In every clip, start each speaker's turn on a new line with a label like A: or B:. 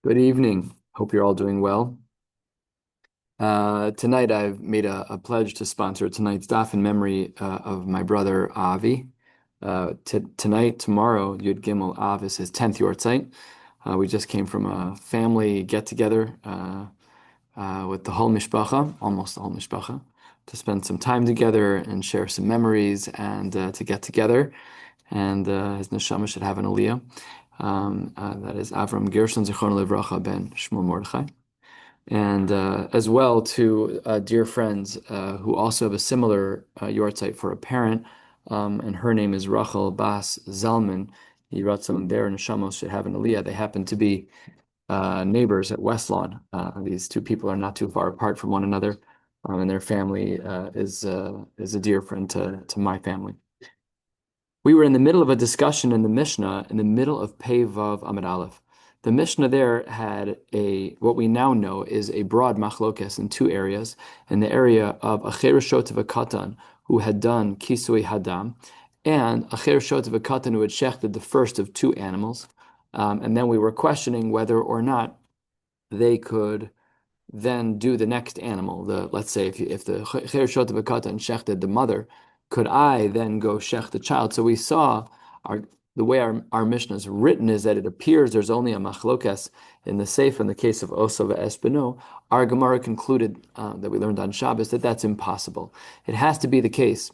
A: Good evening. Hope you're all doing well. Tonight, I've made a pledge to sponsor tonight's daf in memory of my brother Avi. Tonight, tomorrow, Yud Gimel Av is his 10th yortzeit. We just came from a family get-together with the whole mishpacha, almost the whole mishpacha, to spend some time together and share some memories and to get together. And his neshama should have an aliyah. That is Avram Gershon Zichron Livracha ben Shmuel Mordechai. And as well to dear friends who also have a similar yahrzeit for a parent, and her name is Rachel Bas Zalman. He wrote some there, and Shamos should have an aliyah. They happen to be neighbors at West Lawn. These two people are not too far apart from one another, and their family is a dear friend to my family. We were in the middle of a discussion in the Mishnah, in the middle of Pei Vav Amud Aleph. The Mishnah there had what we now know is a broad machlokes in two areas. In the area of Acher Shotev Katan, who had done Kisui Hadam, and Acher Shotev Katan, who had shechted the first of two animals. And then we were questioning whether or not they could then do the next animal. Let's say if the Cher Shotev Katan shechted the mother, could I then go shech the child? So we saw the way our Mishnah is written is that it appears there's only a machlokas in the Sefer in the case of Osa ve'espeno. Our Gemara concluded that we learned on Shabbos that that's impossible. It has to be the case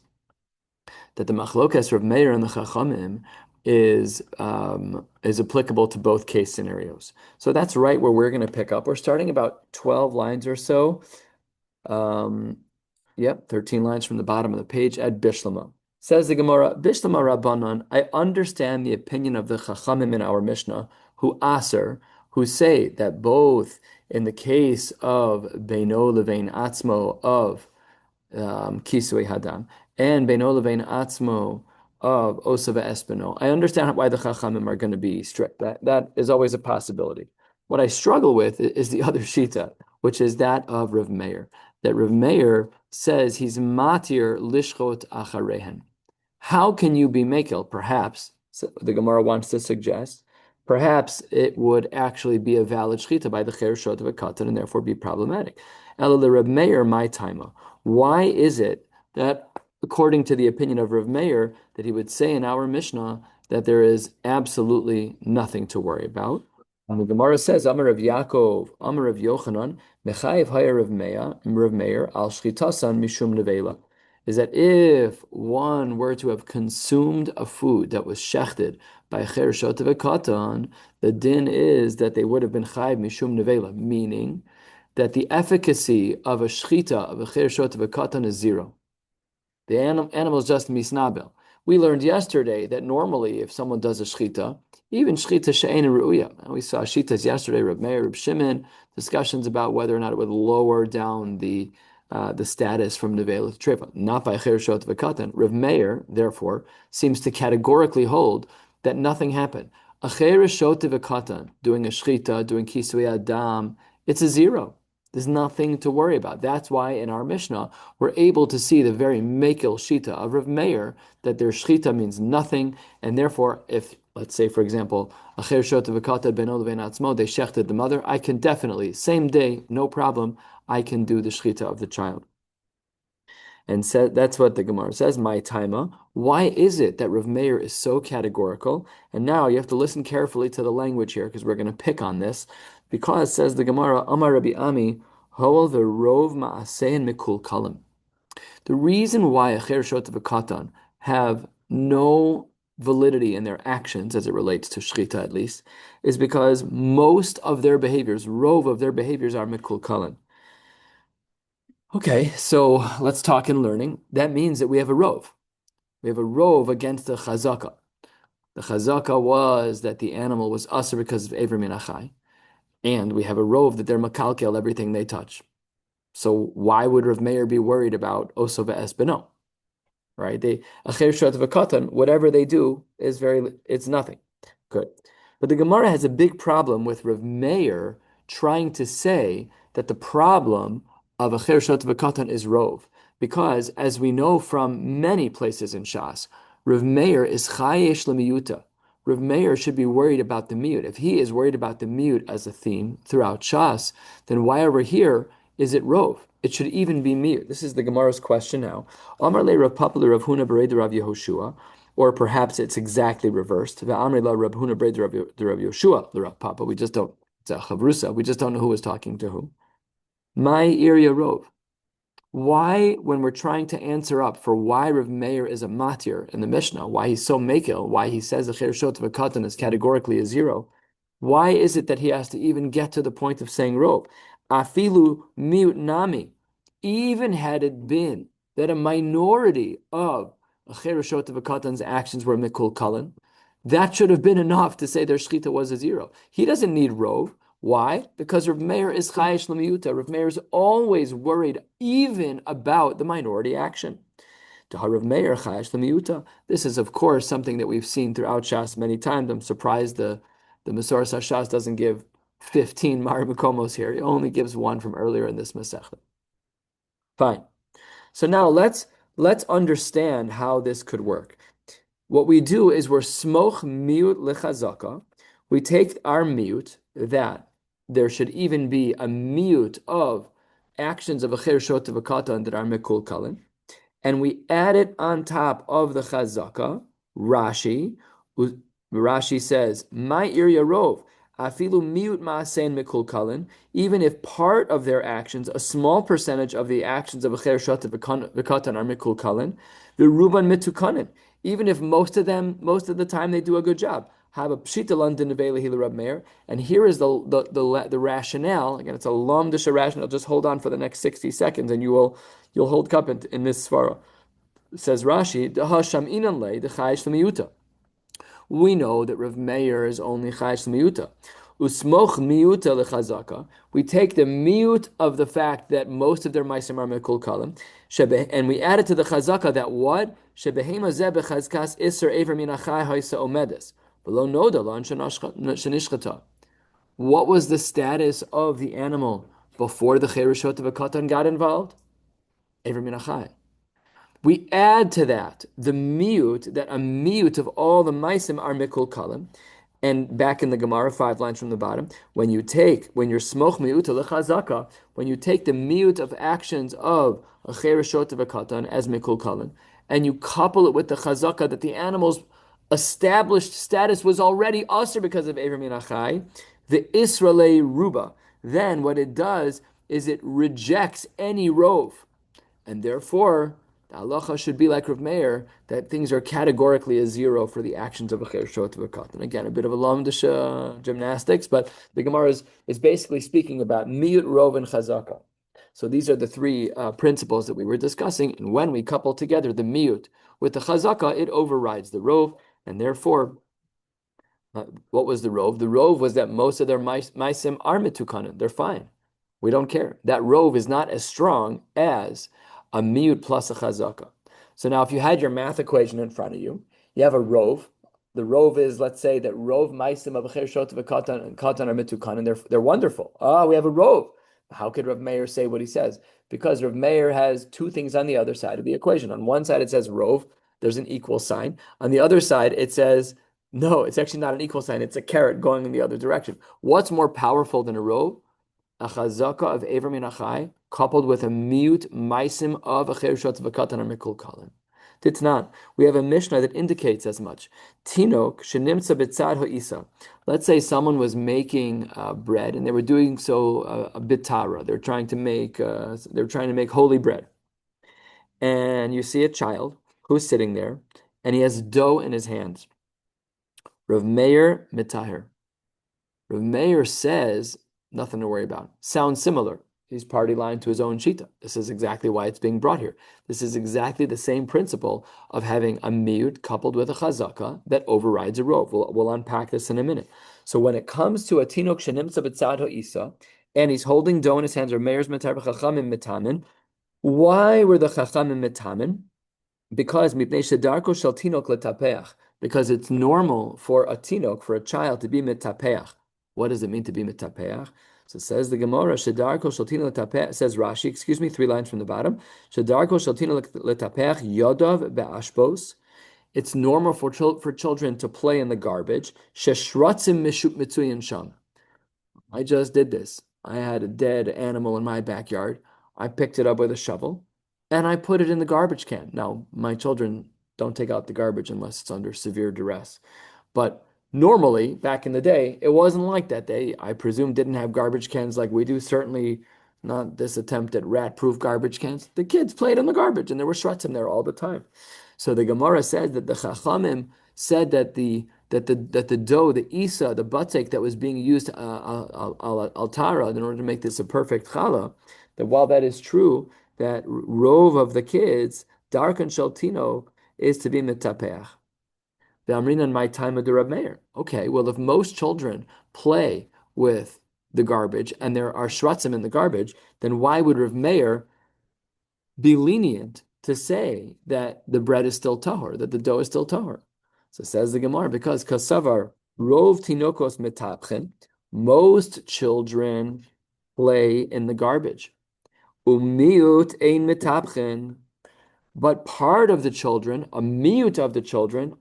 A: that the machlokas Rav Meir and the Chachamim is applicable to both case scenarios. So that's right where we're going to pick up. We're starting about 12 lines or so. Yep, 13 lines from the bottom of the page at Bishlama. Says the Gemara, Bishlama Rabbanan, I understand the opinion of the Chachamim in our Mishnah, who say that both in the case of Beino Levein Atzmo of Kisui Hadam and Beino Levein Atzmo of Osava Espino, I understand why the Chachamim are going to be strict. That is always a possibility. What I struggle with is the other Shita, which is that of Rav Meir. That Rav Meir says he's matir lishchot acharehen. How can you be mekel? Perhaps, so the Gemara wants to suggest, perhaps it would actually be a valid shchita by the cher shot of a katan and therefore be problematic. Ela Rav Meir my taima. Why is it that, according to the opinion of Rav Meir, that he would say in our Mishnah that there is absolutely nothing to worry about? And the Gemara says, Amar of Yaakov, Amar of Yochanan, Mechayev Haya Rav Meir, Al Shchitasan Mishum Nevela, is that if one were to have consumed a food that was shechted by a cher shotev katan, the din is that they would have been chayiv mishum nevela, meaning that the efficacy of a shchita of a cher shotev katan is zero. The animal is just misnabel. We learned yesterday that normally if someone does a shchita, even shchita she'ein ru'uya, and we saw shitas yesterday, Reb Meir, Reb Shimon, discussions about whether or not it would lower down the status from nevela to trefa, not by cher shot v'katan. Rav Meir, therefore, seems to categorically hold that nothing happened. A cher shot v'katan, doing a shchita, doing kisui adam, it's a zero. There's nothing to worry about. That's why in our Mishnah, we're able to see the very mekel shita of Rav Meir, that their shchita means nothing, and therefore, if, let's say, for example, acher shot v'katan ben ol atzmo, they shechted the mother, I can definitely, same day, no problem, I can do the shchita of the child. And that's what the Gemara says, my taima. Why is it that Rav Meir is so categorical? And now you have to listen carefully to the language here, because we're going to pick on this. Because, says the Gemara, Amar Rabbi Ami, Hoel v'rov ma'asein mikul kalim. The reason why a cher shot of a katan have no validity in their actions, as it relates to shchita at least, is because most of their behaviors, rov of their behaviors, are mikul kalim. Okay, so let's talk in learning. That means that we have a rov. We have a rov against the chazaka. The chazaka was that the animal was usher because of Ever Minachai. And we have a rov that they're makalkel everything they touch. So why would Rav Meir be worried about Oso ve'espeno? Right? Acher shot v'katan, whatever they do it's nothing. Good. But the Gemara has a big problem with Rav Meir trying to say that the problem of acher shot v'katan is rov. Because, as we know from many places in Shas, Rav Meir is chayesh lemiyuta. Rav Meir should be worried about the miyut. If he is worried about the miyut as a theme throughout Shas, then why over here is it rov? It should even be miyut. This is the Gemara's question now. Amar le Rav Papa le Rav Huna bered Rav Yehoshua, or perhaps it's exactly reversed. Ve'amar le Rav Huna bered Rav Yehoshua le Rav Papa. We just don't. It's a chavrusa. We just don't know who was talking to whom. My area rov. Why, when we're trying to answer up for why Rav Meir is a matir in the Mishnah, why he's so makil, why he says the chershot of a katan is categorically a zero, why is it that he has to even get to the point of saying rov? Afilu miut nami, even had it been that a minority of a chershot of a katan's actions were mikul kalan, that should have been enough to say their shchita was a zero. He doesn't need rov. Why? Because Rav Meir is chayish l'miyuta. Rav Meir is always worried even about the minority action. To Rav Meir chayish l'miyuta. This is, of course, something that we've seen throughout Shas many times. I'm surprised the Maseches Shas doesn't give 15 Maribukomos here. He only gives one from earlier in this Masechet. Fine. So now let's understand how this could work. What we do is we're smoch miut lechazaka. We take our miut that there should even be a miut of actions of a chershot of a katan that are mekul kalin, and we add it on top of the chazaka. Rashi says, "My irya rov afilu miut maasein mekul kalin." Even if part of their actions, a small percentage of the actions of a chershot of a katan are mekul kalin, the ruban mitukanin. Even if most of the time they do a good job. Have a pshita London nevela Rab Meir, and here is the rationale. Again, it's a lamdisha rationale. Just hold on for the next 60 seconds, and you'll hold cup in this svara. Says Rashi, Dahasham inanle the chayish l'miyuta. We know that Rav Meir is only chayish l'miyuta. Usmoch miyuta lechazaka. We take the miyut of the fact that most of their ma'asim are mekul kalim, and we add it to the chazaka that what shebehema zeh bechazkas iser ever minachai haisa omedes. Below noda shenishchata. What was the status of the animal before the cherishot of a katan got involved? Ever minachai. We add to that the miut, that a miut of all the maisim are mikul kalim. And back in the Gemara, 5 lines from the bottom, when you're smoch miut lechazaka, when you take the miut of actions of a cherishot of a katan as mikul kalim, and you couple it with the chazaka that the animal's established status was already usher because of Ever Minachai, the Israelei Ruba, then what it does is it rejects any rov. And therefore, the halacha should be like Rav Meir, that things are categorically a zero for the actions of a chershot of a katan. Again, a bit of a lamdish gymnastics, but the Gemara is basically speaking about miyut, rov, and chazaka. So these are the three principles that we were discussing, and when we couple together the miyut with the chazaka, it overrides the rov, and therefore, what was the rov? The rov was that most of their maisim are mitukanan. They're fine. We don't care. That rov is not as strong as a miyut plus a chazaka. So now if you had your math equation in front of you, you have a rov. The rov is, let's say, that rov maisim of a chershot of a katan and katan are mitukanan. They're wonderful. We have a rov. How could Rav Meir say what he says? Because Rav Meir has two things on the other side of the equation. On one side, it says rov. There's an equal sign. On the other side, it says, no, it's actually not an equal sign. It's a caret going in the other direction. What's more powerful than a rov? A chazaka of Ever Minachai coupled with a mute maisim of a chershot of a katan or mikul kalim. Titnan, we have a Mishnah that indicates as much. Tinok shenimtza b'tzad ha'isa. Let's say someone was making bread and they were doing so a bitara. They're trying to make holy bread, and you see a child who's sitting there and he has dough in his hands. Rav Meir mitahir. Rav Meir says nothing to worry about. Sounds similar. He's party line to his own shita. This is exactly why it's being brought here. This is exactly the same principle of having a miyut coupled with a chazaka that overrides a rov. We'll unpack this in a minute. So when it comes to a tinok shenimtza b'tzad ha'isa, and he's holding dough in his hands, or Meir's metar b'chachamim mitamin. Why were the chachamim mitamin? Because mipnei shedarko shel tinok letapeach. Because it's normal for a tinok, for a child, to be mitapeach. What does it mean to be mitapeach? So it says the Gemara, Shedarko Shaltina Letapeach, says Rashi, 3 lines from the bottom. Shedarko Shaltina Letapeach Yodav Be'ashbos. it's normal for children to play in the garbage. Sheshratzim mitzuyin sham. I just did this. I had a dead animal in my backyard. I picked it up with a shovel and I put it in the garbage can. Now, my children don't take out the garbage unless it's under severe duress. But normally, back in the day, it wasn't like that. They, I presume, didn't have garbage cans like we do. Certainly not this attempt at rat-proof garbage cans. The kids played in the garbage and there were shretzim there all the time. So the Gemara says that the Chachamim said that the dough, the isa, the batek that was being used al tara in order to make this a perfect challah, that while that is true, that rove of the kids, darkan shaltino, is to be mitapeach. The amrinan my time of the Reb Meir. Okay, well, if most children play with the garbage and there are shratzim in the garbage, then why would Reb Meir be lenient to say that the bread is still tahor, that the dough is still tahor? So says the Gemara, because kasavar rov tinokos metapchen, most children play in the garbage. Umiut ein metapchen, but part of the children, a miut of the children,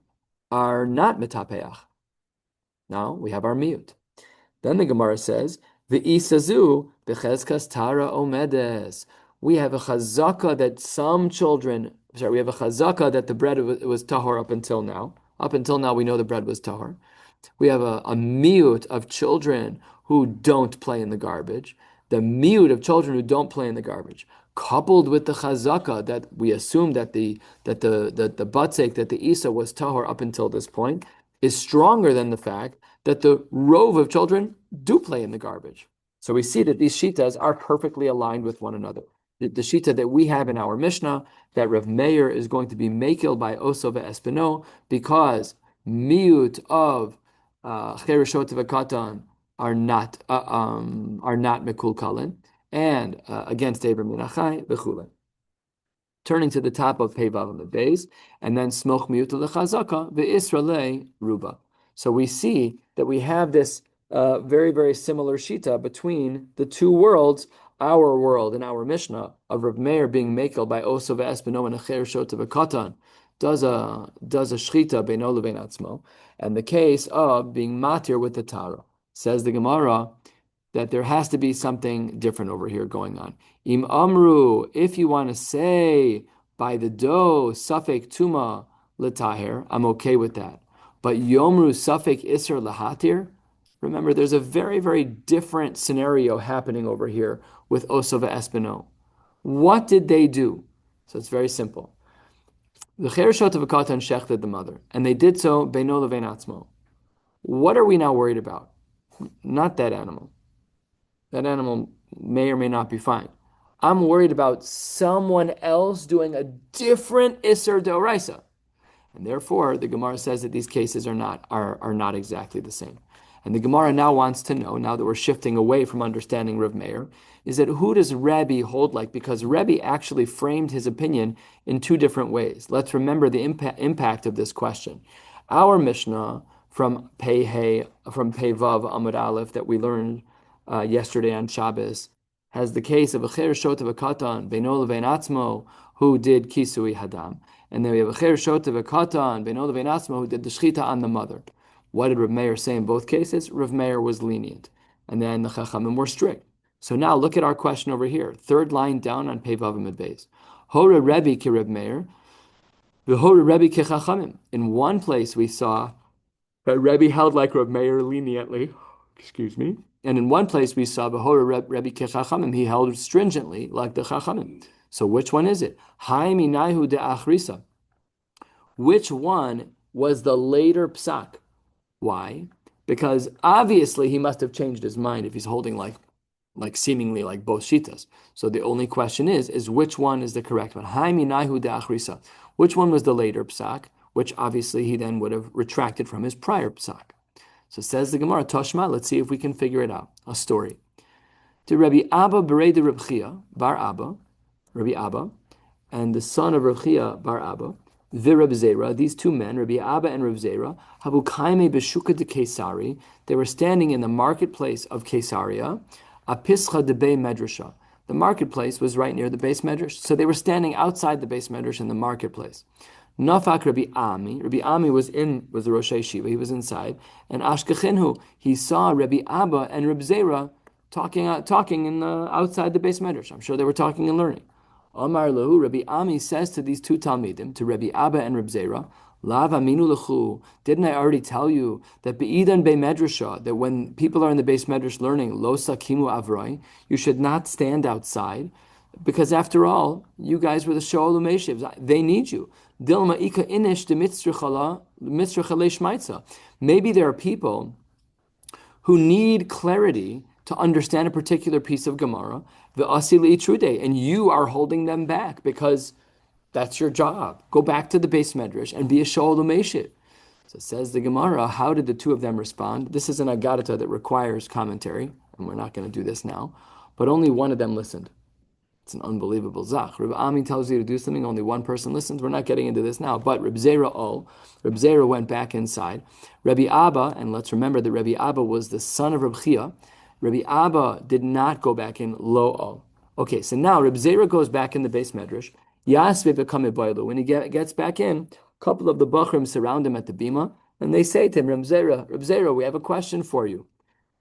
A: are not metapeach. Now we have our miut. Then the Gemara says, "V'isazu b'chezkas tara omedes." We have a chazaka that some children. We have a chazaka that the bread was tahor up until now. Up until now, we know the bread was tahor. We have a miut of children who don't play in the garbage. The miut of children who don't play in the garbage, coupled with the chazaka that we assume that the batzek, that the isa was tahor up until this point, is stronger than the fact that the rove of children do play in the garbage. So we see that these shitas are perfectly aligned with one another. The shita that we have in our Mishnah, that Rav Meir is going to be mekil by oso ve'espino, because miut of chereshot v'katan are not mekulkalin, and against Abram Minachai v'chulin. Turning to the top of Pei Vav Amud Beis, and then smoch miut lechazaka ve'isralei ruba. So we see that we have this very, very similar shita between the two worlds, our world and our Mishnah of Rav Meir being mekel by oso ve'espino and a chereshot v'katan does a shchita beino lebein atzmo, and the case of being matir with the tara. Says the Gemara that there has to be something different over here going on. Im amru, if you want to say by the dough safek tuma l'tahir, I'm okay with that. But yomru safek isser lahatir, remember there's a very, very different scenario happening over here with oso ve'espino. What did they do? So it's very simple. The chereshot v'katan shechted the mother, and they did so beino levein atzmo. What are we now worried about? Not that animal. That animal may or may not be fine. I'm worried about someone else doing a different Isser D'Oraisa. And therefore, the Gemara says that these cases are not exactly the same. And the Gemara now wants to know, now that we're shifting away from understanding Rav Meir, is that who does Rabbi hold like? Because Rabbi actually framed his opinion in two different ways. Let's remember the impact of this question. Our Mishnah from Pei Vav Amud Aleph that we learned yesterday on Shabbos has the case of a chereshot of a katan beino levein atzmo who did kisui hadam, and then we have a chereshot of a katan beino levein atzmo who did the shchita on the mother. What did Rav Meir say in both cases? Rav Meir was lenient, and then the Chachamim were strict. So now look at our question over here, third line down on Pei Vav Amud Beis. Hora Rebbe ki Rav Meir, v'hora Rebbe ki Chachamim. In one place we saw that Rebbe held like Rav Meir leniently, and in one place we saw v'hora Rebbe ki Chachamim, he held stringently like the Chachamim. So which one is it? Hai minayhu de achrisa. Which one was the later psak? Why? Because obviously he must have changed his mind if he's holding like seemingly like both shitas. So the only question is which one is the correct one? Hai minayhu de achrisa. Which one was the later psak? Which obviously he then would have retracted from his prior psak. So says the Gemara, Toshma, let's see if we can figure it out. A story. To Rabbi Abba Berei de Reb Chia bar Abba, Rabbi Abba, and the son of Reb Chia bar Abba, the Reb Zera, these two men, Rabbi Abba and Reb Zera, Habu Kaime Beshuka de Kesari, they were standing in the marketplace of Caesarea, Apischa de Bei Medrasha. The marketplace was right near the base medrash, so they were standing outside the base medrash in the marketplace. Nafak Rabbi Ami. Rabbi Ami was the Rosh Yeshiva. He was inside. And Ashkechinhu, he saw Rabbi Abba and Reb Zera talking in outside the Beis Medrash. I'm sure they were talking and learning. Amar Lahu, Rabbi Ami says to these two Talmidim, to Rabbi Abba and Reb Zera, Lav aminu lechu. Didn't I already tell you that be'idan be medrasha, that when people are in the Beis Medrash learning lo sakimu avroi, you should not stand outside, because after all, you guys were the sho'ol u'meishiv. They need you. Dilma ika inish de mitzrachala shmaitza. Maybe there are people who need clarity to understand a particular piece of Gemara, the asili itrude, and you are holding them back because that's your job. Go back to the Beis Medrash and be a sho'ol u'meishiv. So says the Gemara, how did the two of them respond? This is an agadata that requires commentary, and we're not going to do this now, but only one of them listened. It's an unbelievable zach. Rabbi Ami tells you to do something, only one person listens. We're not getting into this now. But Reb Zera went back inside. Rabbi Abba, and let's remember that Rabbi Abba was the son of Reb Chia. Rabbi Abba did not go back in lo. Okay, so now Reb Zera goes back in the Beis Medrash. Yasve become boilu. When he gets back in, a couple of the Bachrim surround him at the bima, and they say to him, Reb Zera, we have a question for you.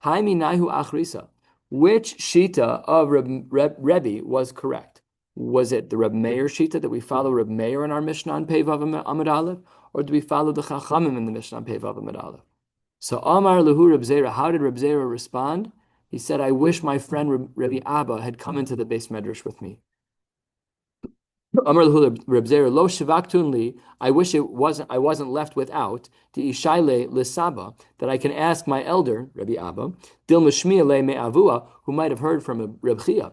A: Haimi nahu achrisa. Which shita of Rebbe was correct? Was it the Reb Meir shita that we follow Reb Meir in our Mishnah on Pei Vav Amud Aleph, or do we follow the Chachamim in the Mishnah on Pei Vav Amud Aleph? So Amar Lehu Reb Zera, how did Reb Zera respond? He said, I wish my friend Rabbi Abba had come into the Beis Medrash with me. Amar Lehu Reb Zera, lo shivaktun li, I wish I wasn't left without the ishayle lisaba, that I can ask my elder, Rabbi Abba, dil mishmiya le me avua, who might have heard from Reb Chia,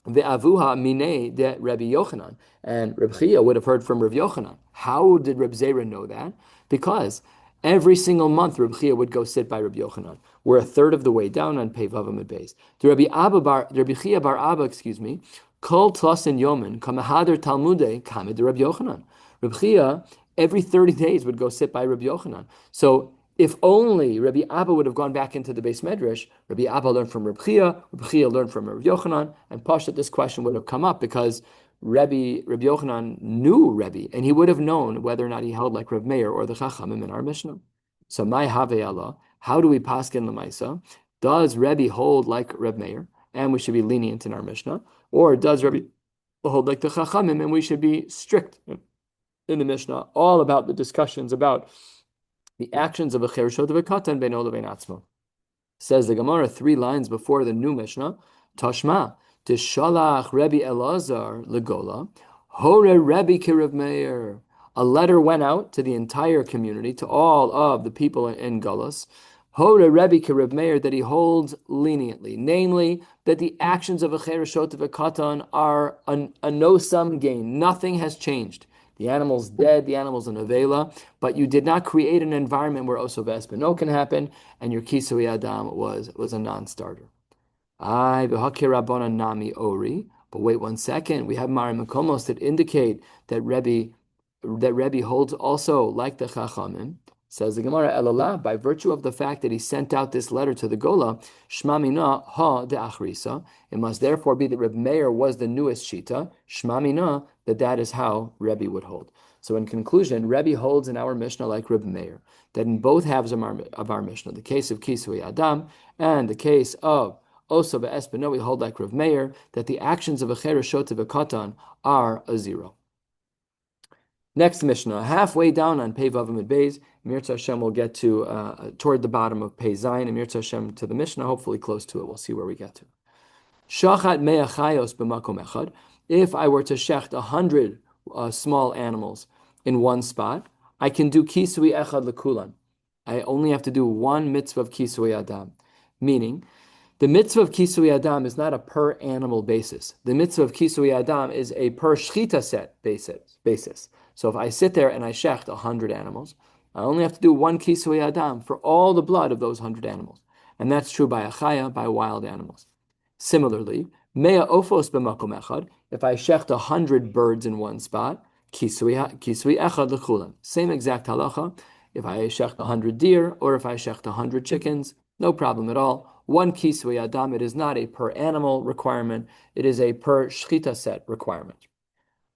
A: the avuha mine de Rabbi Yochanan, and Reb Chia would have heard from Reb Yochanan. How did Reb Zera know that? Because every single month Reb Chia would go sit by Reb Yochanan. We're a third of the way down on Pei Vav Amud Beis. Rabbi Chia bar Abba, Kol tlasin yomin kamahader talmude kamed Rabbi Yochanan. Rabbi Chia every 30 days would go sit by Rabbi Yochanan. So if only Rabbi Abba would have gone back into the Beis Medrash, Rabbi Abba learned from Rabbi Chia learned from Rabbi Yochanan, and Pashat, this question would have come up because Rabbi Yochanan knew Rabbi, and he would have known whether or not he held like Rav Meir or the Chachamim in our Mishnah. So my have Allah, how do we paskin l'maisa? Does Rabbi hold like Rav Meir, and we should be lenient in our Mishnah? Or does Rabbi hold like the Chachamim, and we should be strict in the Mishnah, all about the discussions about the actions of a chereshot of a katan beino levein atzmo? Says the Gemara 3 lines before the new Mishnah, Tashma, Tishalach Rabbi Elazar legola, Hore Rabbi Kirav Meir. A letter went out to the entire community, to all of the people in Gullus, Hore Rebbe Kirav Meir, that he holds leniently, namely that the actions of a chereshot of a katan are a no-sum gain. Nothing has changed. The animal's dead, the animal's in avela, but you did not create an environment where oso v'espino can happen, and your kisui adam was a non-starter. Ay v'hakir rabbana nami ori. But wait 1 second, we have Mari Makomos that indicate that Rebbe holds also like the Chachamim. Says the Gemara, Elalah, by virtue of the fact that he sent out this letter to the Gola, Shma mina ha de achrisa. It must therefore be that Reb Meir was the newest shita. Shma mina, that is how Rebbe would hold. So in conclusion, Rebbe holds in our Mishnah like Reb Meir, that in both halves of our Mishnah, the case of Kisui Adam and the case of Oso ve'espino, we hold like Reb Meir, that the actions of a chereshot of a katan are a zero. Next Mishnah, halfway down on Pei Vav Amud Beis, Mirza Hashem will get to toward the bottom of Pei Zayin, and Mirza Hashem to the Mishnah, hopefully close to it. We'll see where we get to. Shachat mea chayos b'makom echad. If I were to shecht 100 small animals in one spot, I can do kisui echad lekulan. I only have to do one mitzvah of kisui adam, meaning the mitzvah of kisui adam is not a per animal basis. The mitzvah of kisui adam is a per shchita set basis. So if I sit there and I shecht 100 animals, I only have to do one kisui adam for all the blood of those 100 animals. And that's true by achaya, by wild animals. Similarly, mea ofos b'makom echad, if I shecht 100 birds in one spot, kisui echad l'chulam. Same exact halacha. If I shecht 100 deer, or if I shecht 100 chickens, no problem at all. One kisui adam, it is not a per animal requirement, it is a per shchita set requirement.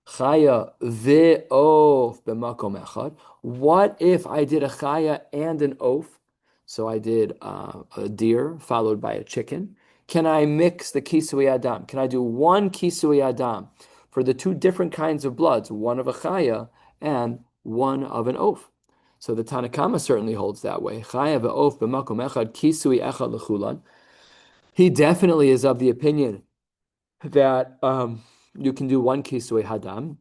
A: Chaya ve'of b'makom echad. What if I did a chaya and an oaf? So I did a deer followed by a chicken. Can I mix the kisui adam? Can I do one kisui adam for the two different kinds of bloods, one of a chaya and one of an oaf? So the Tanakama certainly holds that way. Chaya ve'of b'makom echad kisui echad lechulan. He definitely is of the opinion that you can do one kisui hadam.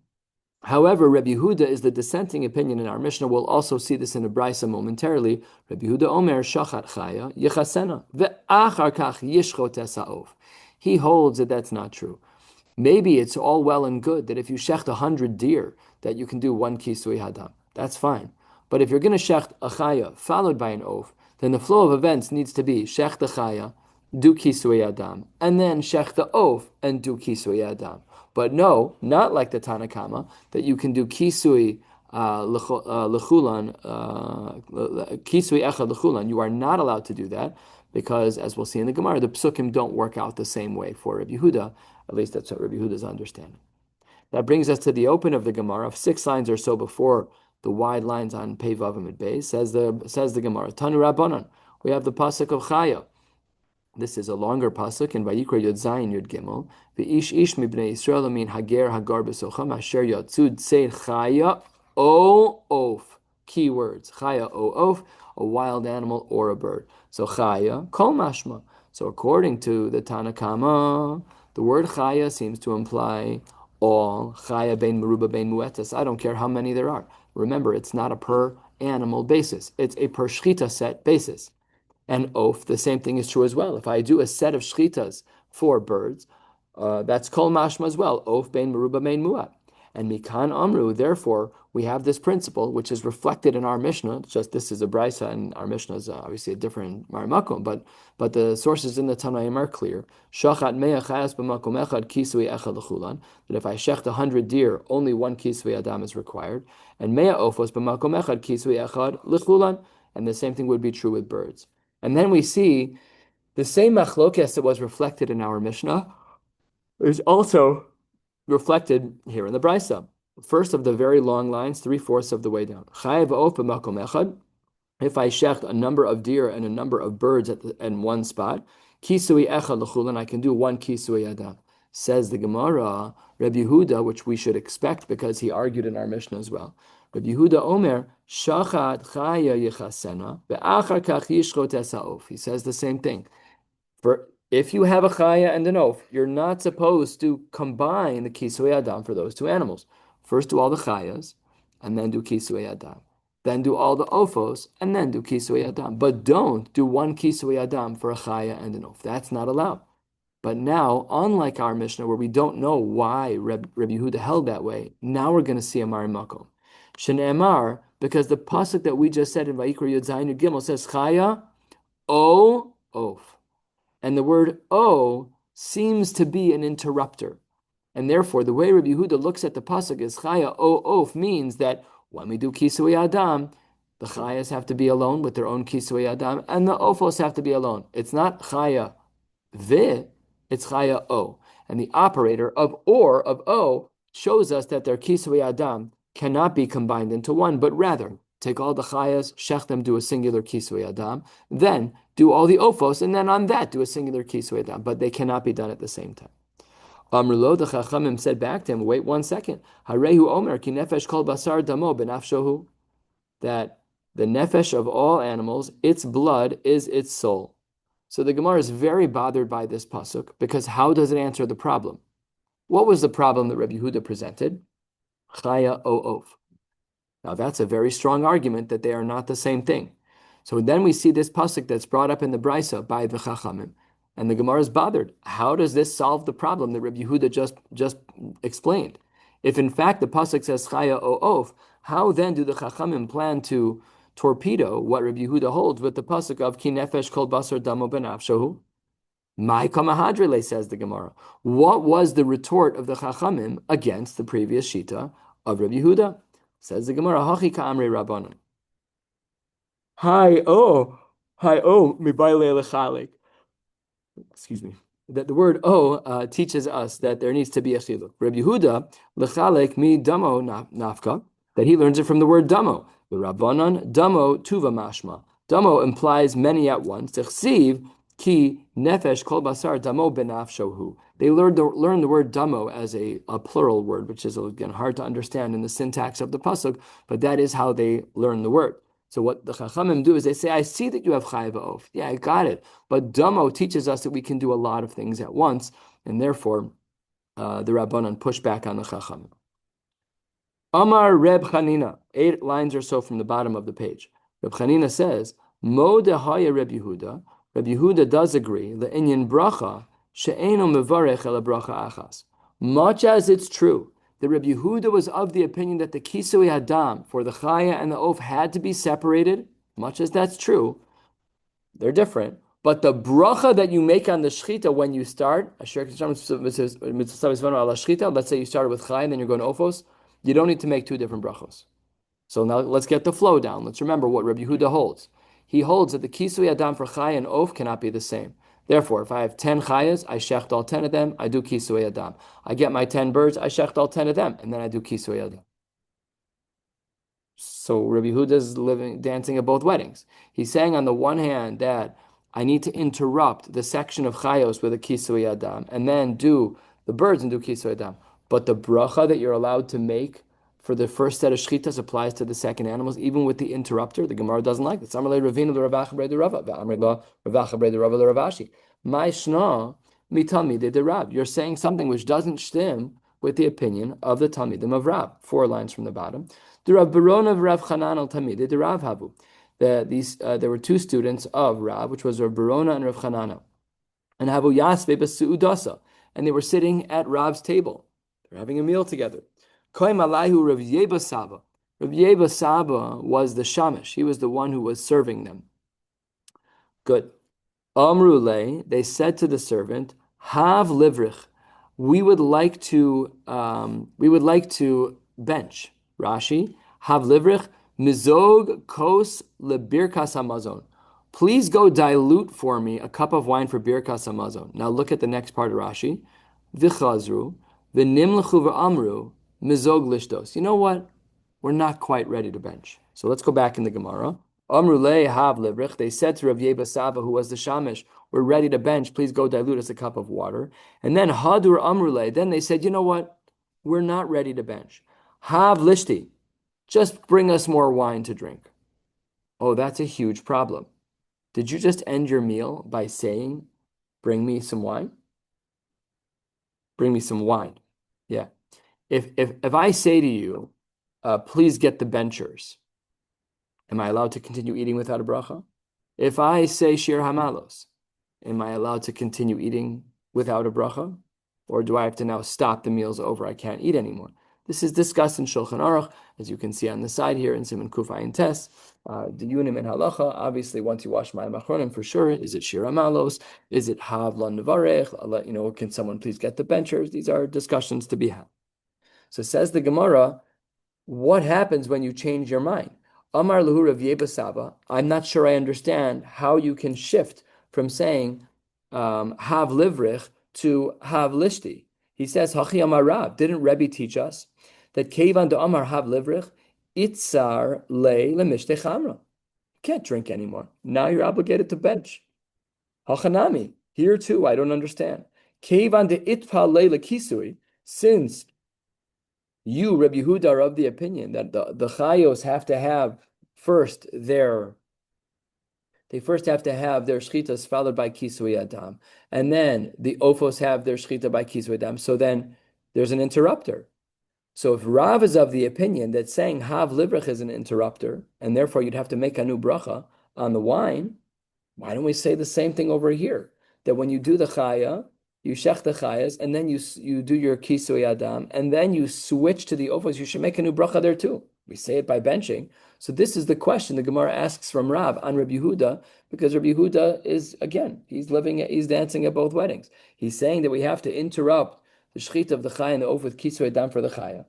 A: However, Rabbi Yehuda is the dissenting opinion in our Mishnah. We'll also see this in a brisa momentarily. Rabbi Yehuda Omer shachat chaya yichasena ve'achar kach yishchot esa'ov. He holds that that's not true. Maybe it's all well and good that if you shecht 100 deer, that you can do one kisui hadam. That's fine. But if you're going to shecht a chaya followed by an oaf, then the flow of events needs to be shecht the chaya, do kisui adam, and then shecht the oaf and do kisui adam. But no, not like the Tanakama, that you can do kisui lechulan, kisui echad lechulan. You are not allowed to do that because, as we'll see in the Gemara, the psukim don't work out the same way for Rabbi Yehuda. At least that's what Rabbi Yehuda's understanding. That brings us to the open of the Gemara, of 6 lines or so before the wide lines on Pei Vav Amud Beis. Says the Gemara, Tanu Rabbanan. We have the pasuk of Chaya. This is a longer pasuk in Vayikra Yod Zayin Yod Gimel. V'ish ish mibnei Yisrael min hager hagar b'socham asher yatzud seir chaya o of. Keywords: chaya o of, a wild animal or a bird. So chaya kol mashma. So according to the Tanakama, the word chaya seems to imply all. Chaya bein meruba bein muetas. I don't care how many there are. Remember, it's not a per animal basis. It's a per shchita set basis. And oaf, the same thing is true as well. If I do a set of shchitas for birds, that's kol mashma as well. Oaf bein meruba bein muat. And mikan amru, therefore, we have this principle, which is reflected in our Mishnah. Just this is a brisa, and our Mishnah is obviously a different marmakom, but the sources in the Tanaim are clear. Shachat mea chayas b'makom echad kisui echad lechulan. That if I shecht 100 deer, only one kisui adam is required, and mea ofos b'makom echad kisui echad lechulan. And the same thing would be true with birds. And then we see the same machlokes that was reflected in our Mishnah is also reflected here in the Brisa. First of the very long lines, 3/4 of the way down. Chayav of b'makom echad. If I shecht a number of deer and a number of birds in one spot, kisui echad l'chulan, I can do one kisui adam. Says the Gemara, Rabbi Yehuda, which we should expect because he argued in our Mishnah as well. Rabbi Yehuda Omer, shachat chaya yichasena, ve'achar kach yishchot esa'of. He says the same thing. For if you have a chaya and an oaf, you're not supposed to combine the kisui adam for those two animals. First do all the chayas, and then do kisui adam. Then do all the ofos, and then do kisui adam. But don't do one kisui adam for a chaya and an oaf. That's not allowed. But now, unlike our Mishnah, where we don't know why Rabbi Yehuda held that way, now we're going to see a marimakom. Shene'emar, because the pasuk that we just said in Vayikra Yod Zayin Yud Gimel says chaya o of, and the word o seems to be an interrupter, and therefore the way Rabbi Yehuda looks at the pasuk is chaya o of means that when we do kisui adam, the chayas have to be alone with their own kisui adam, and the ofos have to be alone. It's not chaya vi, it's chaya o. And the operator of or, of o, shows us that their kisui adam cannot be combined into one, but rather take all the chayas, shech them, do a singular kisui adam, then do all the ofos, and then on that do a singular kisui adam. But they cannot be done at the same time. Amrulo, the Chachamim said back to him, wait 1 second. Harehu omer ki nefesh kol basar damo benafshohu. That the nefesh of all animals, its blood is its soul. So the Gemara is very bothered by this pasuk because how does it answer the problem? What was the problem that Rabbi Yehuda presented? Chaya o of. Now that's a very strong argument that they are not the same thing. So then we see this pasuk that's brought up in the Brisa by the Chachamim, and the Gemara is bothered. How does this solve the problem that Rabbi Yehuda just explained? If in fact the pasuk says Chaya o of, how then do the Chachamim plan to torpedo what Rabbi Yehuda holds with the pasuk of Ki nefesh kol basar damo benafshohu? My kamahadrele, says the Gemara. What was the retort of the Chachamim against the previous shita of Rabbi Yehuda? Says the Gemara, Hachi ka'amrei rabbanon. Hi oh, mibayle lechalik. Excuse me. that the word O teaches us that there needs to be a chiluk. Rabbi Yehuda lechalek mi damo nafka, that he learns it from the word damo. The Rabbanan damo tuva mashma. Damo implies many at once. Tichsiv ki nefesh kol basar damo benafshohu. They learn the word damo as a plural word, which is again hard to understand in the syntax of the pasuk, but that is how they learn the word. So what the Chachamim do is they say, I see that you have Chayav Of. Yeah, I got it. But Damo teaches us that we can do a lot of things at once, and therefore the Rabbanan push back on the Chachamim. Amar Reb Chanina, 8 lines or so from the bottom of the page. Reb Chanina says, Mo dehaya Reb Yehuda. Reb Yehuda does agree, le'inyan bracha, she'eno mevarech el bracha achas. Much as it's true that Rabbi Yehuda was of the opinion that the kisui hadam for the chaya and the oaf had to be separated, much as that's true, they're different. But the bracha that you make on the shechita when you start, let's say you started with chaya and then you're going to ofos, you don't need to make 2 different brachos. So now let's get the flow down. Let's remember what Rabbi Yehuda holds. He holds that the kisui adam for chaya and oaf cannot be the same. Therefore, if I have 10 chayas, I shecht all 10 of them, I do kisui adam. I get my 10 birds, I shecht all 10 of them, and then I do kisui adam. So Rabbi Yehuda is dancing at both weddings. He's saying on the one hand that I need to interrupt the section of chayos with a kisui adam, and then do the birds and do kisui adam. But the bracha that you're allowed to make for the first set of shchitas applies to the second animals, even with the interrupter. The Gemara doesn't like this. You're saying something which doesn't stem with the opinion of the Talmidim of Rab. 4 lines from the bottom. There were 2 students of Rab, which was Rav Barona and Rav Chanana, and Havu Yasve b'Su'udasa, and they were sitting at Rab's table. They're having a meal together. Rav Yeba Saba. Rav Yeba Saba was the shamish. He was the one who was serving them. Good. Amrule, they said to the servant, Hav livrich. We would like to bench. Rashi, Hav livrich mizog kos lebirkas hamazon. Please go dilute for me a cup of wine for birkas hamazon. Now look at the next part of Rashi. V'chazru v'nimlechu v'amru mizog lishtos. You know what? We're not quite ready to bench. So let's go back in the Gemara. Amrulei hav livrich. They said to Rav Yeba Saba, who was the shamish, we're ready to bench. Please go dilute us a cup of water. And then hadur amrulei. Then they said, you know what? We're not ready to bench. Hav lishti. Just bring us more wine to drink. Oh, that's a huge problem. Did you just end your meal by saying, bring me some wine? Bring me some wine. Yeah. If I say to you, please get the benchers, am I allowed to continue eating without a bracha? If I say shiur hamalos, am I allowed to continue eating without a bracha? Or do I have to now stop the meals over? I can't eat anymore. This is discussed in Shulchan Aruch, as you can see on the side here in Siman Kuf Ayin Tes. The Yunim and Halacha, obviously, once you wash Mayim Achronim, for sure, is it shiur hamalos? Is it hav lan nevarech? Can someone please get the benchers? These are discussions to be had. So says the Gemara, what happens when you change your mind? Amar lahu Rav Yeba Saba, I'm not sure I understand how you can shift from saying hav livrich to hav lishti. He says, Hachi Amar Rab, didn't Rebbe teach us that Kevan de Amar hav livrich, itzar le lemishte chamra. You can't drink anymore. Now you're obligated to bench. Hachanami, here too, I don't understand. Kevan de itpa le lekisui, since you, Rabbi Yehuda, are of the opinion that the chayos have to have they first have to have their shchitas followed by kisui adam, and then the ofos have their shchita by kisui adam. So then there's an interrupter. So if Rav is of the opinion that saying hav livrich is an interrupter, and therefore you'd have to make a new bracha on the wine, why don't we say the same thing over here? That when you do the chaya, you shech the chayas, and then you do your kisui adam, and then you switch to the ofos, you should make a new bracha there too. We say it by benching. So this is the question the Gemara asks from Rav on Rabbi Yehuda, because Rabbi Yehuda is, again, he's dancing at both weddings. He's saying that we have to interrupt the shechita of the chaya and the oaf with kisui adam for the chaya.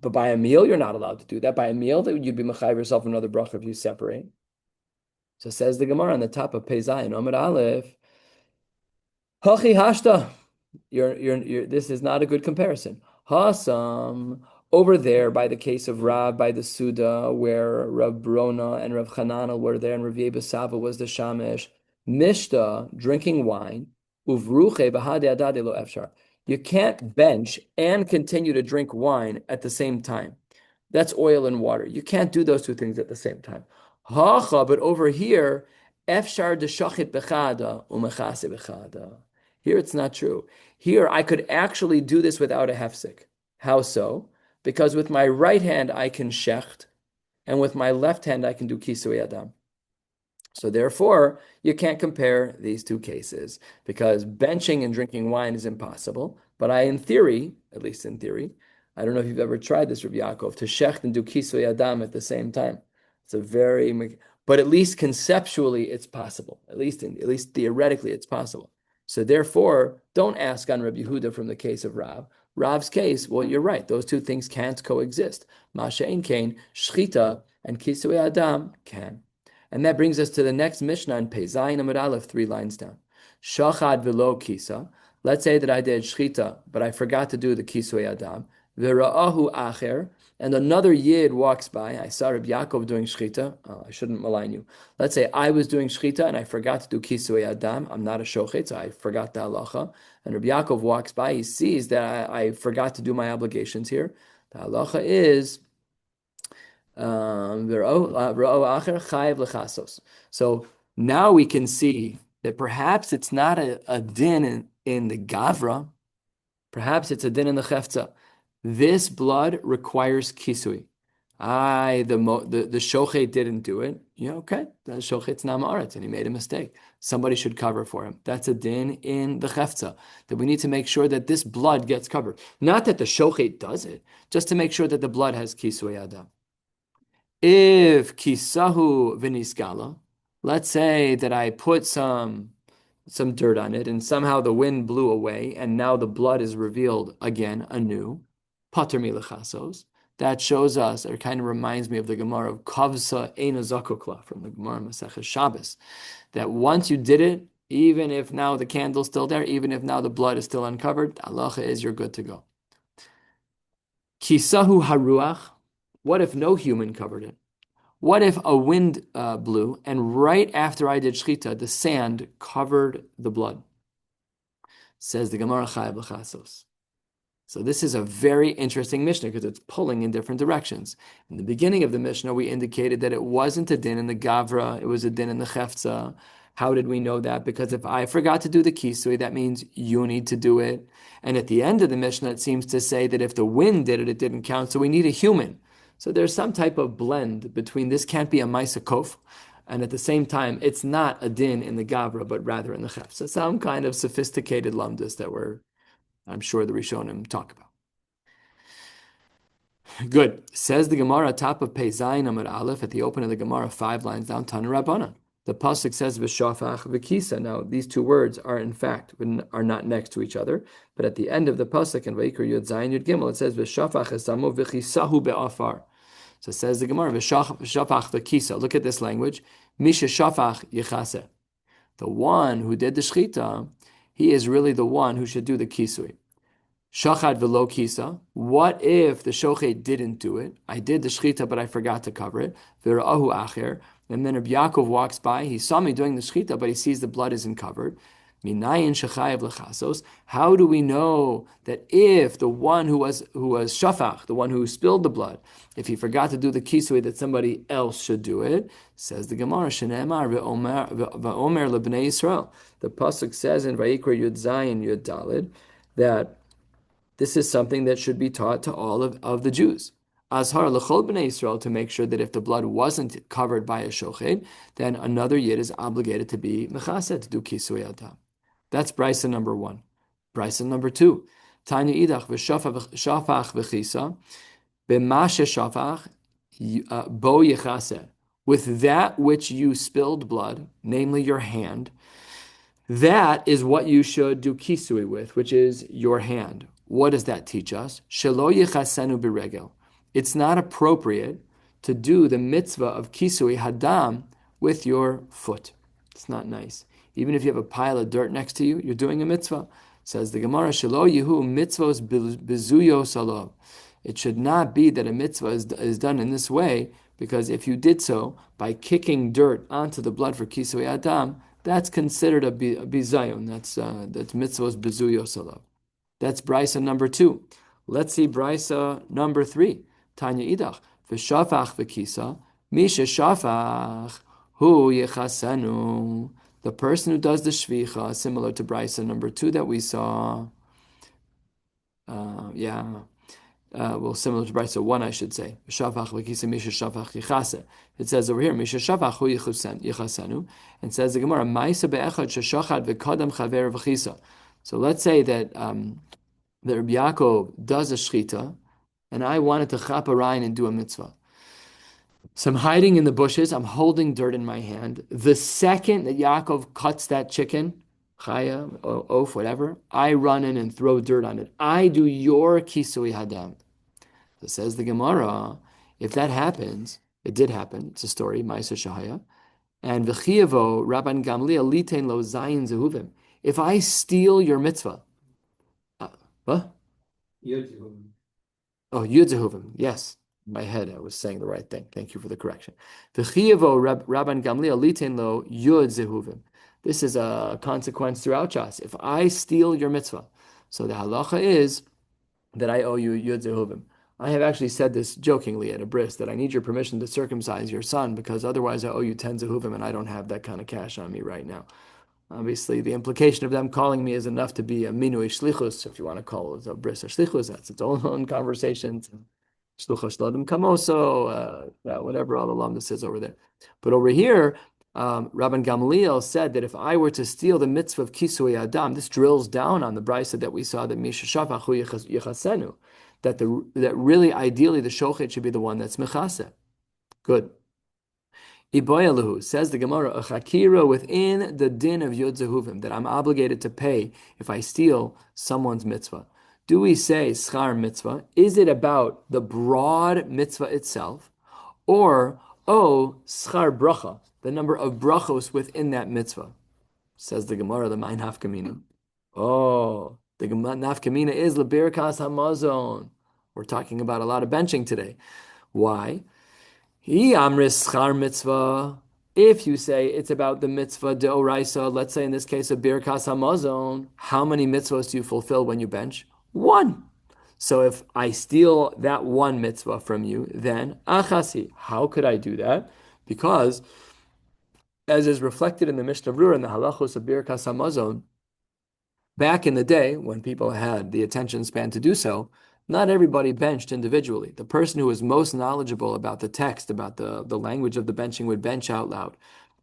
A: But by a meal, you're not allowed to do that. By a meal, that you'd be mechayiv yourself another bracha if you separate. So says the Gemara on the top of Pei Zayin, Amud Aleph, Hachi hashta. This is not a good comparison. Hasam, over there by the case of Rab, by the Suda, where Rav Brona and Rav Chananel were there, and Rav Yebesava was the Shamish. Mishta, drinking wine. Uvruche bahade adade lo efshar. You can't bench and continue to drink wine at the same time. That's oil and water. You can't do those two things at the same time. Hacha, but over here, efshar deshachit bechada umechase bechada. Here it's not true. Here I could actually do this without a hefsek. How so? Because with my right hand I can shecht, and with my left hand I can do kisui adam. So therefore, you can't compare these two cases because benching and drinking wine is impossible. But in theory, at least in theory, I don't know if you've ever tried this, Rabbi Yaakov, to shecht and do kisui adam at the same time. It's a but at least conceptually, it's possible. At least theoretically, it's possible. So therefore, don't ask on Rabbi Yehuda from the case of Rav. Rav's case, well, you're right. Those two things can't coexist. Mashein kain, shchita and kisui adam can. And that brings us to the next Mishnah in Pei Zayin Amud Aleph, 3 lines down. Shachad velo kisa. Let's say that I did shchita, but I forgot to do the kisui adam. V'ra'ahu acher. And another yid walks by. I saw Rabbi Yaakov doing shchita. I shouldn't malign you. Let's say I was doing shchita and I forgot to do kisui adam. I'm not a shochet, so I forgot the halacha. And Rabbi Yaakov walks by. He sees that I forgot to do my obligations here. The halacha is so now we can see that perhaps it's not a din in the gavra, perhaps it's a din in the chefza. This blood requires kisui. The shochet didn't do it. Yeah, okay. The shochet's namaaretz, and he made a mistake. Somebody should cover for him. That's a din in the chefza, that we need to make sure that this blood gets covered. Not that the shochet does it, just to make sure that the blood has kisui adam. If kisahu viniskala, let's say that I put some dirt on it and somehow the wind blew away and now the blood is revealed again anew, pater milachasos. That shows us, or kind of reminds me of the Gemara of kavsa eina zakukla from the Gemara Maseches Shabbos, that once you did it, even if now the candle's still there, even if now the blood is still uncovered, halacha is you're good to go. Kisahu haruach. What if no human covered it? What if a wind blew and right after I did shchita, the sand covered the blood? Says the Gemara Chayav L'chasos. So this is a very interesting Mishnah because it's pulling in different directions. In the beginning of the Mishnah, we indicated that it wasn't a din in the Gavra, it was a din in the Chefza. How did we know that? Because if I forgot to do the Kisui, that means you need to do it. And at the end of the Mishnah, it seems to say that if the wind did it, it didn't count, so we need a human. So there's some type of blend between this can't be a Maisa Kof, and at the same time, it's not a din in the Gavra, but rather in the Chef. So some kind of sophisticated lumdus that I'm sure the Rishonim talk about. Good. Says the Gemara, top of Pei Zayin Amud Aleph, at the open of the Gemara, 5 lines down, Tanu Rabbanan. The pasuk says v'shafach v'kisa. Now these two words are in fact are not next to each other, but at the end of the pasuk in Vayikra Yud Zayin Yud Gimel it says v'shafach esamu v'chisahu be'afar. So it says the Gemara v'shafach v'kisa. Look at this language. Misha shafach yichase. The one who did the shchita, he is really the one who should do the kisui. Shachad v'lo kisa. What if the shochet didn't do it? I did the shchita, but I forgot to cover it. V'ra'ahu acher. And then Rabbi Yaakov walks by. He saw me doing the shchita, but he sees the blood isn't covered. Minayin shechayev lechasos. How do we know that if the one who was shafach, the one who spilled the blood, if he forgot to do the kisui, that somebody else should do it? Says the Gemara, shene'emar v'omer lebnei Yisrael. The pasuk says in Vayikra Yud Zayin Yud Dalid that this is something that should be taught to all of the Jews. Azhar l'chol b'nei Yisrael, to make sure that if the blood wasn't covered by a shochet, then another yid is obligated to be mechaseh, to do kisui adam. That's brisa number 1. Brisa number 2. Tanya idach v'shafach v'chisa b'mashe shafach bo yichaseh. With that which you spilled blood, namely your hand, that is what you should do kisui with, which is your hand. What does that teach us? Shelo yichasenu b'regel. It's not appropriate to do the mitzvah of kisui hadam with your foot. It's not nice. Even if you have a pile of dirt next to you, you're doing a mitzvah. Says the Gemara, Shelo Yehu mitzvos bezuyo salov. It should not be that a mitzvah is done in this way, because if you did so by kicking dirt onto the blood for kisui adam, that's considered a bizayon. That's mitzvahs bezuyo salav. That's brisa number 2. Let's see brisa number 3. Tanya idach v'shafach v'kisa misha shafach hu yechasenu. The person who does the shvicha, similar to brisa number 2 that we saw. Similar to brisa 1, I should say. Shafach v'kisa misha shafach yichase. It says over here, misha shafach hu yichasenu, and says the Gemara, ma'isa be'echad sheshachad v'kadam chaver v'chisa. So let's say that that Rabbi Yaakov does a shchita, and I wanted to chap a Ryan and do a mitzvah. So I'm hiding in the bushes, I'm holding dirt in my hand. The second that Yaakov cuts that chicken, chaya, oaf, whatever, I run in and throw dirt on it. I do your kisui hadam. So says the Gemara, if that happens, it did happen, it's a story, Ma'aser Shahaya, and v'chiyavo Rabban Gamliel litein lo zayin zehuvim. If I steal your mitzvah, what? Oh, Yud Zehuvim. Yes, in my head I was saying the right thing. Thank you for the correction. V'chiyavo Rabban Gamliel litein lo Yud Zehuvim. This is a consequence throughout Shas. If I steal your mitzvah, so the halacha is that I owe you Yud Zehuvim. I have actually said this jokingly at a bris, that I need your permission to circumcise your son, because otherwise I owe you 10 Zehuvim, and I don't have that kind of cash on me right now. Obviously, the implication of them calling me is enough to be a minui shlichus, if you want to call it a bris or shlichus. That's its own conversation. Shluchas ladim kamoso, whatever all the lamdas is over there. But over here, Rabban Gamliel said that if I were to steal the mitzvah of kisui adam, this drills down on the brisa that we saw, that misha shafach hu yichasenu, that really ideally the shochet should be the one that's mechaseh. Good. Iboyalahu, says the Gemara, a chakira within the din of Yud Zehuvim, that I'm obligated to pay if I steal someone's mitzvah. Do we say schar mitzvah? Is it about the broad mitzvah itself? Or, schar bracha, the number of brachos within that mitzvah? Says the Gemara, the Mein Hafkamina. Oh, the Nafkamina is Lebirkas Hamazon. We're talking about a lot of benching today. Why? If you say it's about the mitzvah deoraisa, let's say in this case a birkas hamazon, how many mitzvahs do you fulfill when you bench? 1. So if I steal that 1 mitzvah from you, then achasi. How could I do that? Because, as is reflected in the Mishnah Brura in the halachos of birkas hamazon, back in the day when people had the attention span to do so, not everybody benched individually. The person who was most knowledgeable about the text, about the language of the benching, would bench out loud.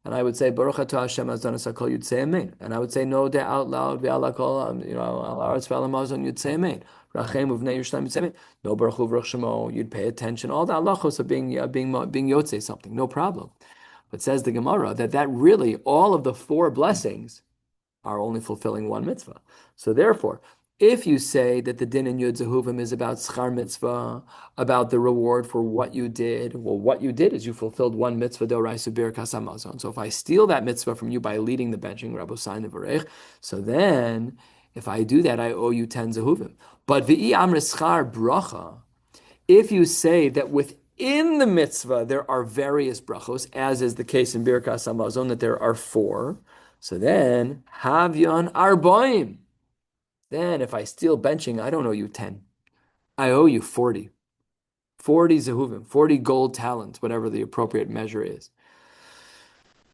A: And I would say, Baruch atah Hashem hazdan asakol, you'd say amen. And I would say, no, de out loud, ve'ala kol, al aretz ve'al hamazon, you'd say amen. Rachem uvnei Yerushalayim, you'd say amen. No, Baruch hu v'ruch shemo, you'd pay attention. All the halachos of being yotzei something, no problem. But says the Gemara that really, all of the 4 blessings are only fulfilling 1 mitzvah. So therefore, if you say that the din in Yud Zehuvim is about schar mitzvah, about the reward for what you did, well, what you did is you fulfilled 1 mitzvah d'oraisa birkas hamazon. So if I steal that mitzvah from you by leading the benching, Rabbi Sain Nevarech, so then if I do that, I owe you 10 Zehuvim. But v'i amr schar bracha, if you say that within the mitzvah there are various brachos, as is the case in birkas hamazon, that there are 4, so then havyan arbaim. Then if I steal benching, I don't owe you 10. I owe you 40. 40 zehuvim, 40 gold talents, whatever the appropriate measure is.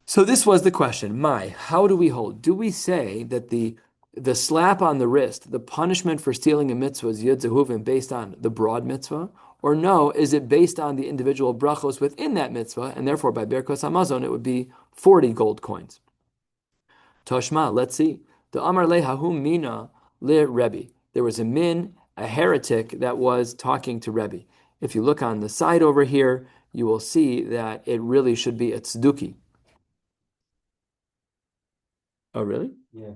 A: So this was the question. How do we hold? Do we say that the slap on the wrist, the punishment for stealing a mitzvah is yud zehuvim based on the broad mitzvah? Or no, is it based on the individual brachos within that mitzvah, and therefore by Birkos Hamazon it would be 40 gold coins? Toshma, let's see. The Amar lehahu mina le Rebbe. There was a heretic that was talking to Rebbe. If you look on the side over here, you will see that it really should be a tzduki. Oh, really?
B: Yeah.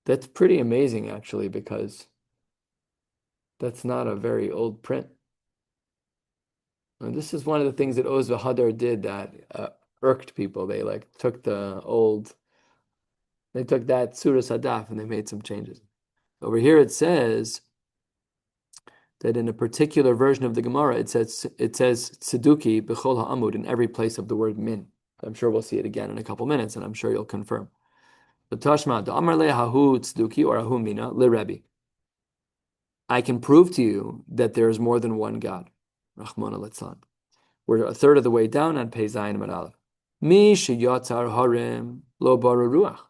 A: That's pretty amazing, actually, because that's not a very old print. And this is one of the things that Oz V'Hadar did that irked people. They like took they took that Surah Sadaf and they made some changes. Over here it says that in a particular version of the Gemara, it says tzeduki b'chol ha'amud in every place of the word min. I'm sure we'll see it again in a couple minutes, and I'm sure you'll confirm. But Tashma, Amar le hahu tzduki or hahu mina le Rebbe. I can prove to you that there is more than one God. Rahmana litzlan. We're a third of the way down on Pei Zayin Amud Aleph. Mi sheyatzar harim lo bara ruach.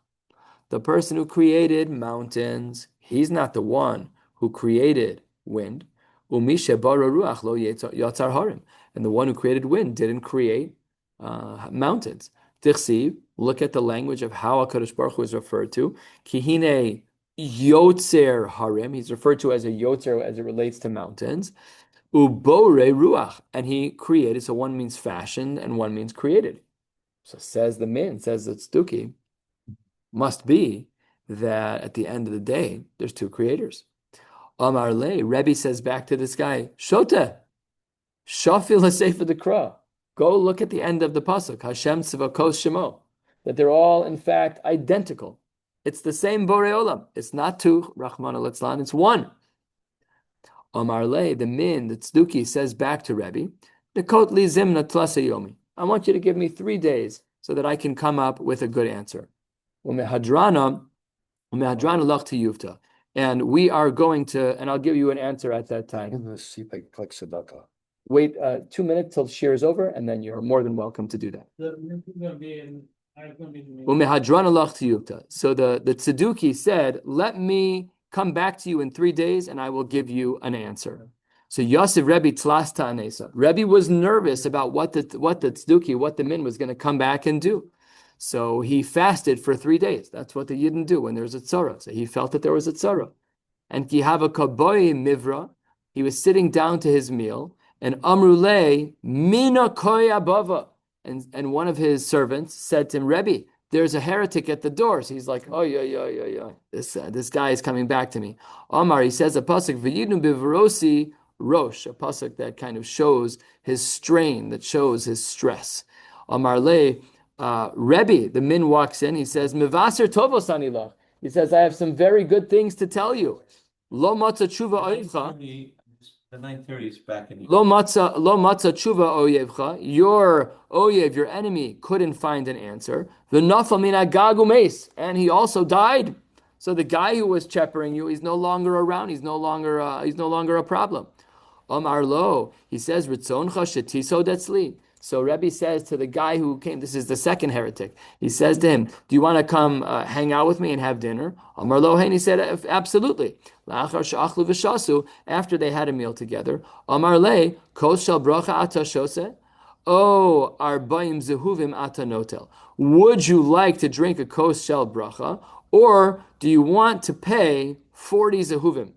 A: The person who created mountains, he's not the one who created wind. Umisha bara ruach lo yatzar harim. And the one who created wind didn't create mountains. Tichsiv, look at the language of how HaKadosh Baruch Hu is referred to. Kihine yotzer harim. He's referred to as a yotzer as it relates to mountains. Ubore ruach. And he created. So one means fashioned and one means created. So says the min, says the tzduki, must be that at the end of the day, there's two creators. Amar le, Rebbe says back to this guy, Shota, Shafil HaSefer Dekra. Go look at the end of the pasuk, Hashem Tzivakos Shemo, that they're all in fact identical. It's the same Borei Olam. It's not two, Rahmana litzlan, it's one. Amar le, the min, the tzduki, says back to Rebbe, Nekot li zimna tlasa yomi. I want you to give me 3 days so that I can come up with a good answer. Umehadrana lach to yufta. And we are going to, and I'll give you an answer at that time. Wait 2 minutes till shiur is over, and then you're more than welcome to do that. Umehadrana lach to yufta. So the tzeduki said, let me come back to you in 3 days, and I will give you an answer. So Yosef Rebbe tlasta anesa. Rebbe was nervous about what the tzduki, what the min was going to come back and do. So he fasted for 3 days. That's what the Yidden do when there's a tzara. So he felt that there was a tzara. And kihava kaboi mivra, he was sitting down to his meal, and amrulei mina koy abava. And one of his servants said to him, Rebbe, there's a heretic at the door. So he's like, oh, yeah. This guy is coming back to me. Amar, he says a pasuk, v'yidnu bivrosi rosh, a pasuk that kind of shows his strain, that shows his stress. Amar le, Rebbe, the min walks in, he says, Mevaser tovos anilach. He says, I have some very good things to tell you. Lo matza tshuva oyevcha.
B: The 9:30 is back in.
A: Lo matza tshuva oyevcha. Your oyev, your enemy, couldn't find an answer. V'nafal min agag umeis. And he also died. So the guy who was cheppering you, he's no longer around. He's no longer a problem. Amar lo, he says, Ritzoncha shetiso detzli. So Rebbe says to the guy who came, this is the second heretic, he says to him, do you want to come hang out with me and have dinner? Amar lo, and he said, absolutely. After they had a meal together, Amar le, kos shel bracha ata shose? Oh, arbaim zehuvim ata notel. Would you like to drink a kos shel bracha, or do you want to pay 40 zehuvim?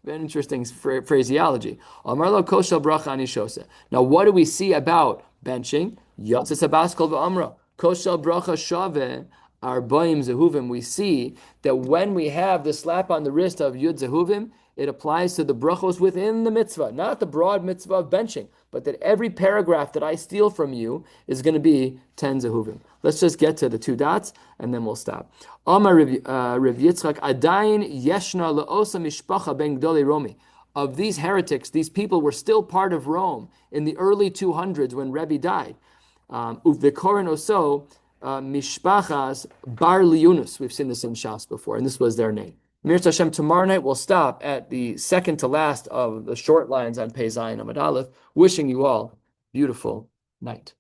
A: Very interesting phraseology. Amar lo kos shel bracha ani shose. Now, what do we see about benching? Yotzes habaskol v'amra. Kos shel bracha shave arbaim zehuvim. We see that when we have the slap on the wrist of yud zehuvim, it applies to the brachos within the mitzvah, not the broad mitzvah of benching, but that every paragraph that I steal from you is going to be 10 zehuvim. Let's just get to the 2 dots, and then we'll stop. Amar Rav Yitzchak, Adayin yeshna le'osa mishpacha ben gdolei Romi. Of these heretics, these people were still part of Rome in the early 200s when Rebbe died. Uvikorin oso mishpachas bar liunus. We've seen this in Shas before, and this was their name. Mir Hashem, tomorrow night we'll stop at the second to last of the short lines on Pei Zayin Amud Aleph. Wishing you all a beautiful night.